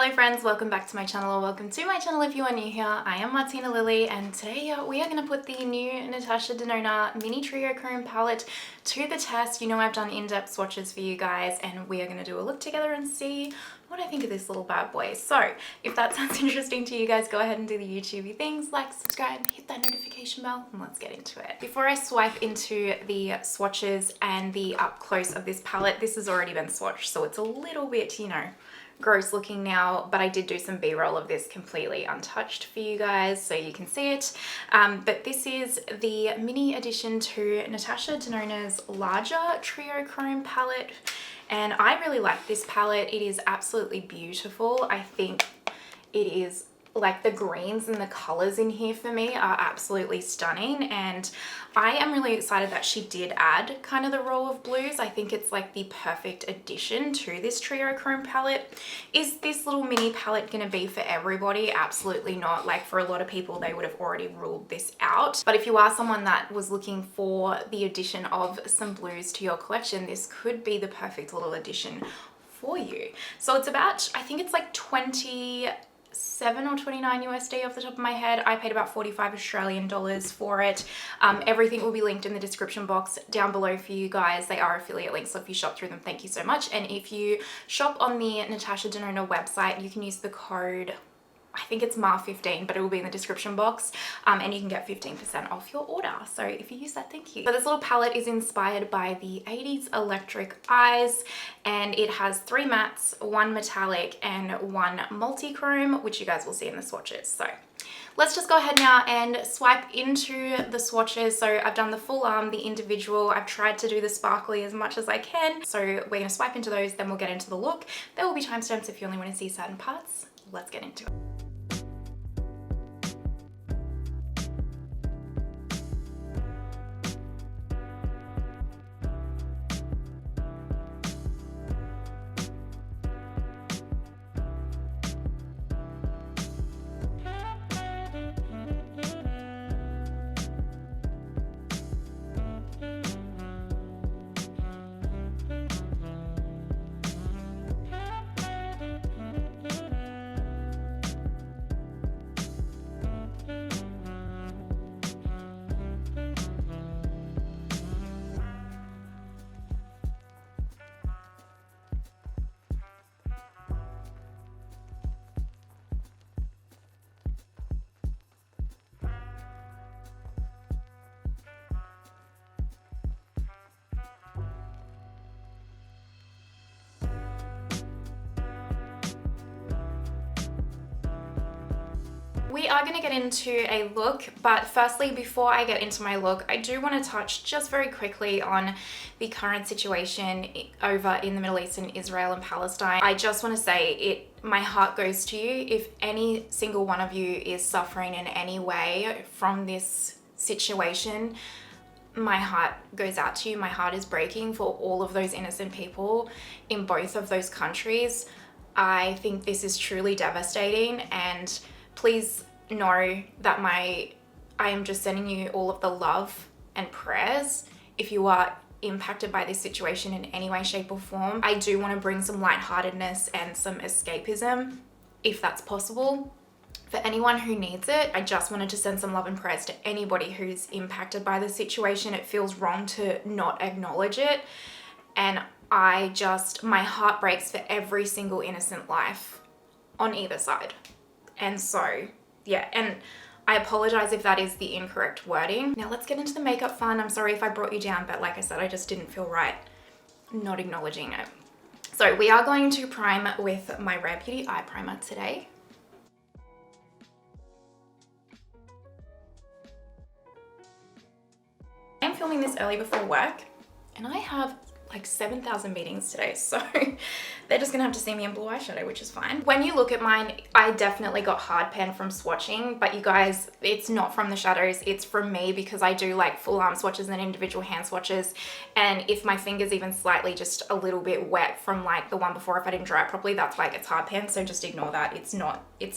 Hello friends, welcome back to my channel, or welcome to my channel if you are new here. I am Martina Lily, and today we are going to put the new Natasha Denona mini Triochrome palette to the test. You know I've done in-depth swatches for you guys, and we are going to do a look together and see what I think of this little bad boy. So if that sounds interesting to you guys, go ahead and do the YouTubey things, like, subscribe, hit that notification bell, and let's get into it. Before I swipe into the swatches and the up close of this palette, this has already been swatched, so it's a little bit, you know, gross looking now, but I did do some b-roll of this completely untouched for you guys so you can see it. But this is the mini addition to Natasha Denona's larger Triochrome palette, and I really like this palette. It is absolutely beautiful. I think it is like the greens and the colors in here for me are absolutely stunning, and I am really excited that she did add kind of the roll of blues. I think it's like the perfect addition to this Triochrome palette. Is this little mini palette gonna be for everybody? Absolutely not. Like, for a lot of people, they would have already ruled this out. But if you are someone that was looking for the addition of some blues to your collection, this could be the perfect little addition for you. So it's about, I think it's like 27 or 29 USD off the top of my head. I paid about 45 Australian dollars for it. Everything will be linked in the description box down below for you guys. They are affiliate links, so if you shop through them, thank you so much. And if you shop on the Natasha Denona website, you can use the code, I think it's MAR15, but it will be in the description box, and you can get 15% off your order. So if you use that, thank you. So this little palette is inspired by the 80s electric eyes, and it has 3 mattes, 1 metallic, and 1 multi-chrome, which you guys will see in the swatches. So let's just go ahead now and swipe into the swatches. So I've done the full arm, the individual. I've tried to do the sparkly as much as I can. So we're gonna swipe into those, then we'll get into the look. There will be timestamps if you only want to see certain parts. Let's get into it. We are going to get into a look, but firstly, before I get into my look, I do want to touch just very quickly on the current situation over in the Middle East, in Israel and Palestine. I just want to say my heart goes to you. If any single one of you is suffering in any way from this situation, my heart goes out to you. My heart is breaking for all of those innocent people in both of those countries. I think this is truly devastating, and please know that I am just sending you all of the love and prayers if you are impacted by this situation in any way, shape or form. I do want to bring some lightheartedness and some escapism, if that's possible, for anyone who needs it. I just wanted to send some love and prayers to anybody who's impacted by the situation. It feels wrong to not acknowledge it, and my heart breaks for every single innocent life on either side. And so, yeah, and I apologize if that is the incorrect wording. Now let's get into the makeup fun. I'm sorry if I brought you down, but like I said, I just didn't feel right not acknowledging it. So we are going to prime with my Rare Beauty eye primer today. I am filming this early before work, and I have like 7,000 meetings today, so they're just gonna have to see me in blue eyeshadow, which is fine. When you look at mine, I definitely got hard pan from swatching, but you guys, it's not from the shadows, it's from me, because I do like full arm swatches and individual hand swatches, and if my finger's even slightly just a little bit wet from like the one before, if I didn't dry it properly, that's why it gets hard pan, so just ignore that. It's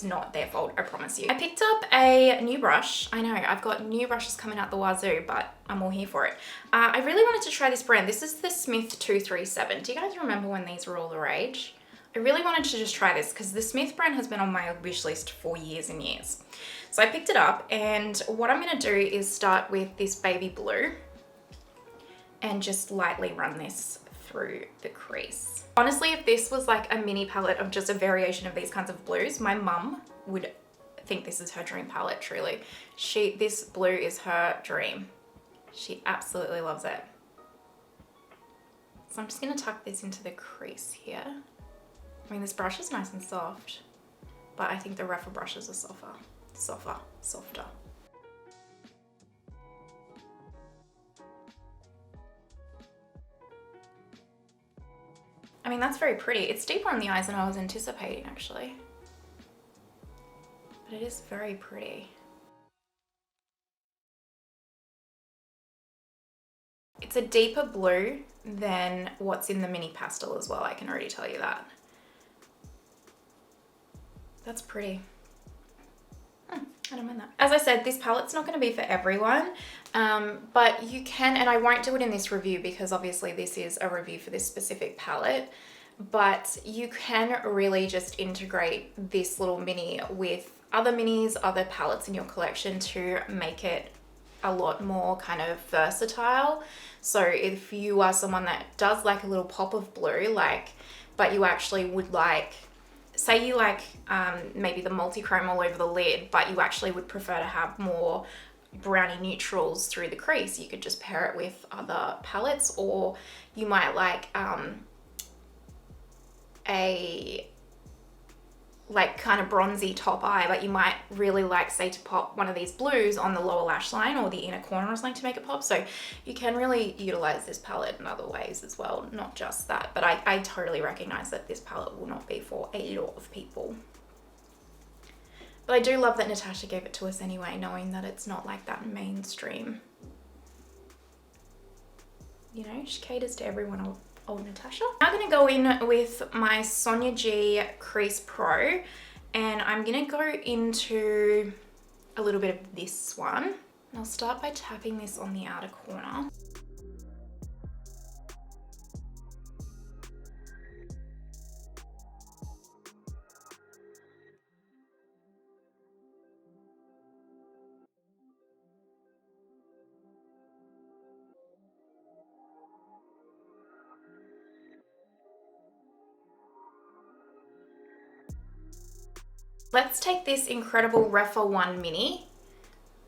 not their fault, I promise you. I picked up a new brush. I know, I've got new brushes coming out the wazoo, but I'm all here for it. I really wanted to try this brand. This is the Smith 237. Do you guys remember when these were all the rage? I really wanted to just try this because the Smith brand has been on my wish list for years and years. So I picked it up, and what I'm going to do is start with this baby blue and just lightly run this through the crease. Honestly, if this was like a mini palette of just a variation of these kinds of blues, my mum would think this is her dream palette, truly. This blue is her dream. She absolutely loves it. So I'm just gonna tuck this into the crease here. I mean, this brush is nice and soft, but I think the Rephr brushes are softer. I mean, that's very pretty. It's deeper on the eyes than I was anticipating, actually. But it is very pretty. It's a deeper blue than what's in the mini pastel as well, I can already tell you that. That's pretty. I don't mind that. As I said, this palette's not going to be for everyone, but you can, and I won't do it in this review because obviously this is a review for this specific palette, but you can really just integrate this little mini with other minis, other palettes in your collection to make it a lot more kind of versatile. So if you are someone that does like a little pop of blue, but you actually would like, say you like maybe the multi-chrome all over the lid, but you actually would prefer to have more brownie neutrals through the crease, you could just pair it with other palettes. Or you might like a kind of bronzy top eye, but you might really like, say, to pop one of these blues on the lower lash line or the inner corner or something to make it pop. So you can really utilize this palette in other ways as well, not just that. But I totally recognize that this palette will not be for a lot of people. But I do love that Natasha gave it to us anyway, knowing that it's not like that mainstream. You know, she caters to everyone. Old Natasha. I'm gonna go in with my Sonia G Crease Pro, and I'm gonna go into a little bit of this one. And I'll start by tapping this on the outer corner. Let's take this incredible Rephr 1 mini.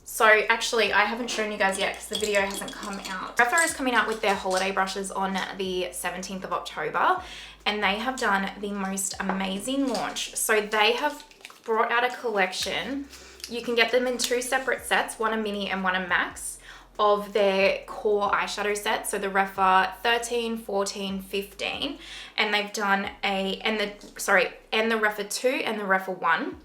So actually, I haven't shown you guys yet because the video hasn't come out. Rephr is coming out with their holiday brushes on the 17th of October, and they have done the most amazing launch. So they have brought out a collection. You can get them in two separate sets, one a mini and one a max, of their core eyeshadow set. So the Rephr 13, 14, 15, and they've done the Rephr 2 and the Rephr 1,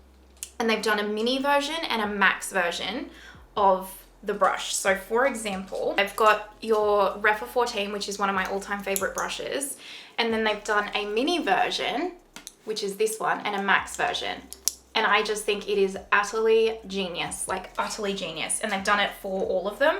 and they've done a mini version and a max version of the brush. So for example, I've got your Rephr 14, which is one of my all-time favorite brushes, and then they've done a mini version, which is this one, and a max version. And I just think it is utterly genius, like utterly genius. And they've done it for all of them.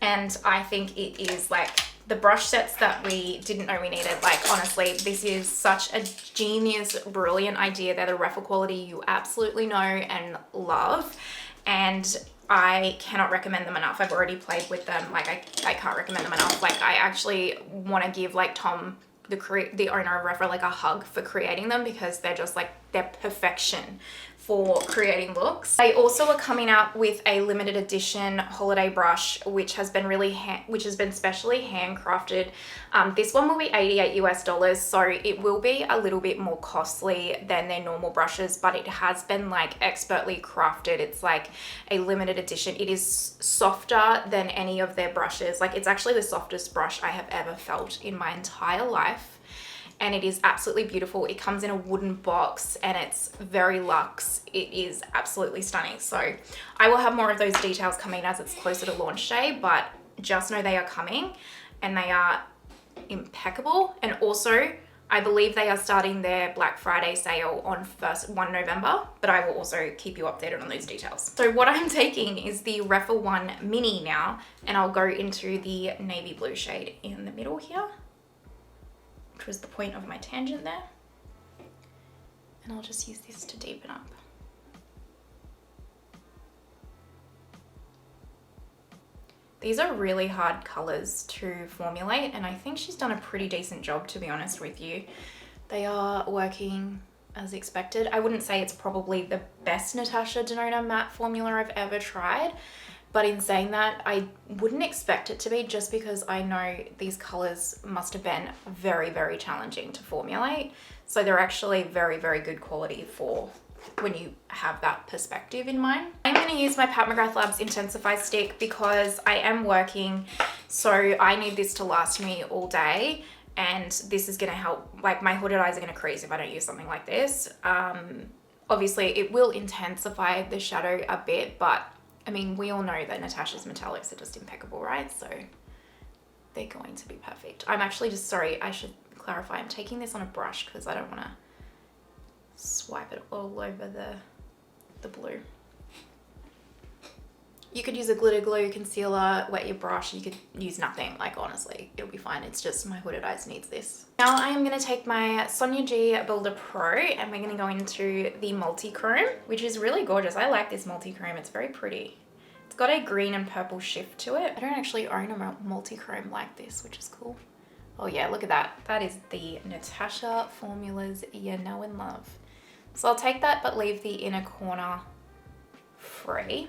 And I think it is like the brush sets that we didn't know we needed. Like honestly, this is such a genius, brilliant idea. They're the Rephr quality you absolutely know and love. And I cannot recommend them enough. I've already played with them. Like I can't recommend them enough. Like I actually want to give like Tom, the owner of Rephr, like a hug for creating them, because they're just like, they're perfection for creating looks. They also are coming out with a limited edition holiday brush, which has been specially handcrafted. This one will be $88 US, so it will be a little bit more costly than their normal brushes, but it has been like expertly crafted. It's like a limited edition. It is softer than any of their brushes. Like it's actually the softest brush I have ever felt in my entire life. And it is absolutely beautiful. It comes in a wooden box and it's very luxe. It is absolutely stunning. So I will have more of those details coming as it's closer to launch day, but just know they are coming and they are impeccable. And also, I believe they are starting their Black Friday sale on 1 November, but I will also keep you updated on those details. So what I'm taking is the Rephr 1 mini now, and I'll go into the navy blue shade in the middle here, which was the point of my tangent there. And I'll just use this to deepen up. These are really hard colors to formulate, and I think she's done a pretty decent job, to be honest with you. They are working as expected. I wouldn't say it's probably the best Natasha Denona matte formula I've ever tried, but in saying that, I wouldn't expect it to be, just because I know these colors must have been very, very challenging to formulate. So they're actually very, very good quality for when you have that perspective in mind. I'm going to use my Pat McGrath Labs Intensify stick because I am working, so I need this to last me all day, and this is going to help. Like, my hooded eyes are going to crease if I don't use something like this. Obviously it will intensify the shadow a bit, but I mean, we all know that Natasha's metallics are just impeccable, right? So they're going to be perfect. I'm actually just, sorry, I should clarify, I'm taking this on a brush because I don't want to swipe it all over the blue. You could use a glitter glue concealer, wet your brush, you could use nothing, like honestly, it'll be fine. It's just my hooded eyes needs this. Now I am going to take my Sonia G Builder Pro and we're going to go into the multi-chrome, which is really gorgeous. I like this multi-chrome, it's very pretty. It's got a green and purple shift to it. I don't actually own a multi-chrome like this, which is cool. Oh yeah, look at that. That is the Natasha formulas you know and love. So I'll take that but leave the inner corner free.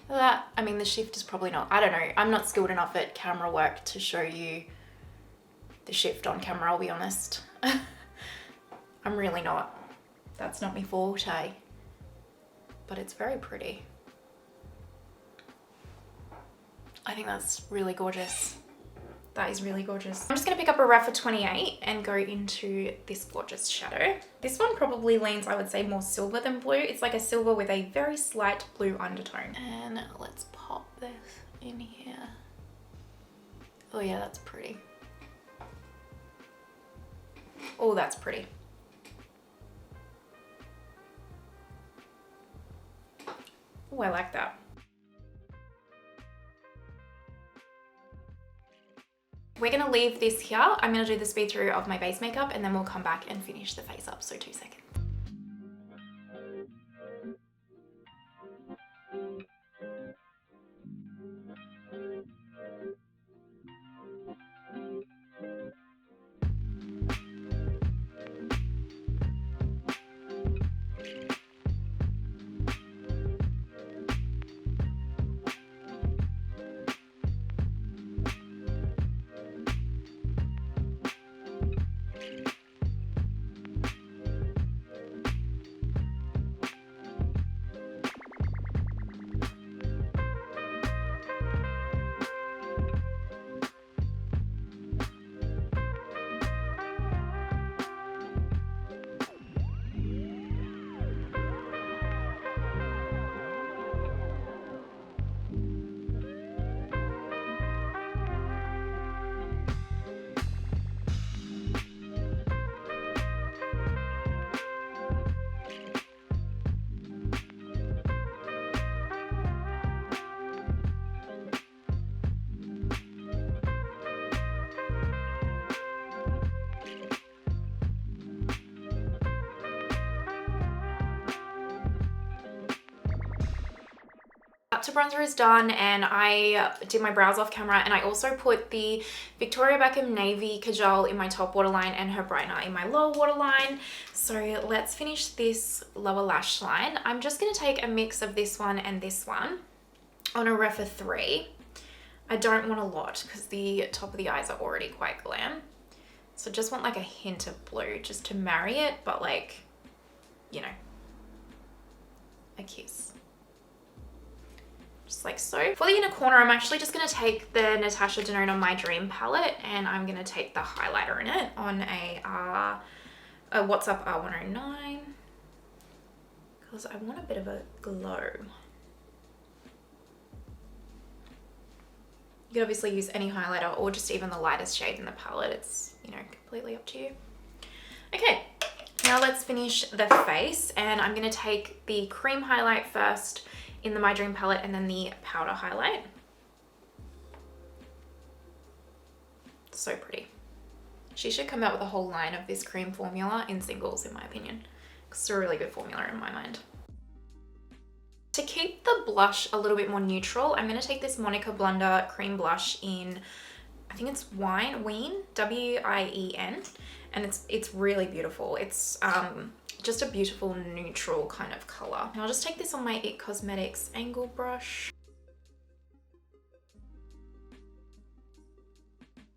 That, I mean, the shift is probably not, I don't know, I'm not skilled enough at camera work to show you the shift on camera, I'll be honest. I'm really not. That's not my forte. But it's very pretty. I think that's really gorgeous. That is really gorgeous. I'm just going to pick up a Rephr 28 and go into this gorgeous shadow. This one probably leans, I would say, more silver than blue. It's like a silver with a very slight blue undertone. And let's pop this in here. Oh yeah, that's pretty. Oh, that's pretty. Oh, I like that. We're going to leave this here. I'm going to do the speed through of my base makeup and then we'll come back and finish the face up. So 2 seconds. To bronzer is done and I did my brows off camera, and I also put the Victoria Beckham Navy Kajal in my top waterline and her brightener in my lower waterline. So let's finish this lower lash line. I'm just going to take a mix of this one and this one on a Rephr 3. I don't want a lot because the top of the eyes are already quite glam. So just want like a hint of blue just to marry it, but like, you know, a kiss. Just like so. For the inner corner, I'm actually just going to take the Natasha Denona My Dream palette and I'm going to take the highlighter in it on a What's Up R109 because I want a bit of a glow. You could obviously use any highlighter or just even the lightest shade in the palette. It's, you know, completely up to you. Okay, now let's finish the face, and I'm going to take the cream highlight first in the My Dream palette and then the powder highlight. So pretty. She should come out with a whole line of this cream formula in singles, in my opinion. It's a really good formula in my mind. To keep the blush a little bit more neutral, I'm going to take this Monica Blunder cream blush in, I think it's Wien, W-I-E-N, and it's really beautiful. It's just a beautiful neutral kind of color. And I'll just take this on my IT Cosmetics angle brush.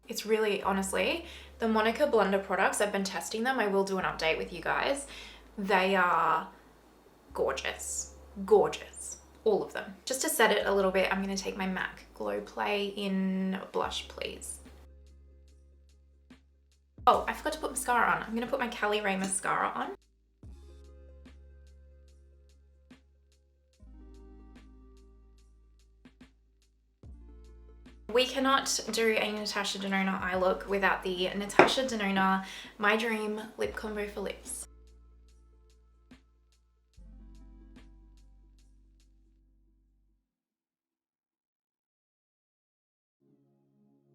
It's really, honestly, the Monica Blunder products, I've been testing them. I will do an update with you guys. They are gorgeous. Gorgeous. All of them. Just to set it a little bit, I'm going to take my MAC Glow Play in Blush Please. Oh, I forgot to put mascara on. I'm going to put my Caliray mascara on. We cannot do a Natasha Denona eye look without the Natasha Denona My Dream Lip Combo for Lips.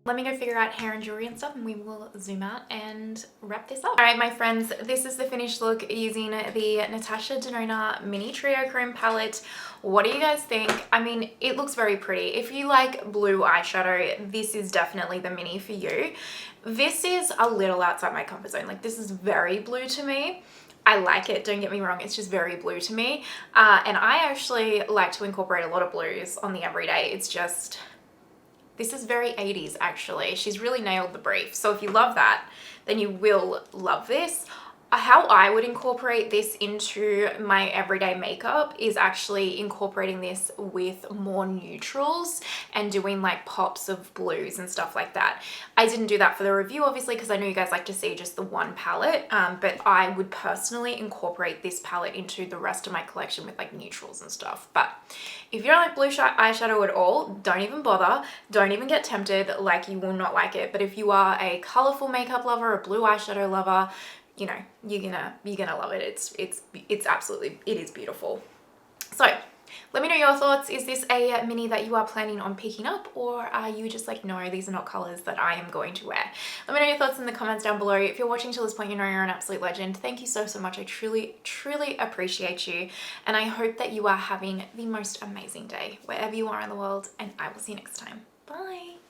Let me go figure out hair and jewelry and stuff, and we will zoom out and wrap this up. All right, my friends, this is the finished look using the Natasha Denona Mini Triochrome palette. What do you guys think? I mean, it looks very pretty. If you like blue eyeshadow, this is definitely the mini for you. This is a little outside my comfort zone. Like, this is very blue to me. I like it, don't get me wrong, it's just very blue to me. And I actually like to incorporate a lot of blues on the everyday. It's just... this is very 80s actually. She's really nailed the brief. So if you love that, then you will love this. How I would incorporate this into my everyday makeup is actually incorporating this with more neutrals and doing like pops of blues and stuff like that. I didn't do that for the review obviously because I know you guys like to see just the one palette, but I would personally incorporate this palette into the rest of my collection with like neutrals and stuff. But if you don't like blue eyeshadow at all, don't even bother. Don't even get tempted, like you will not like it. But if you are a colorful makeup lover, a blue eyeshadow lover, you know, you're gonna love it. It's absolutely, it is beautiful. So let me know your thoughts. Is this a mini that you are planning on picking up, or are you just like, no, these are not colors that I am going to wear? Let me know your thoughts in the comments down below. If you're watching till this point, you know you're an absolute legend. Thank you so much. I truly appreciate you, and I hope that you are having the most amazing day wherever you are in the world, and I will see you next time. Bye.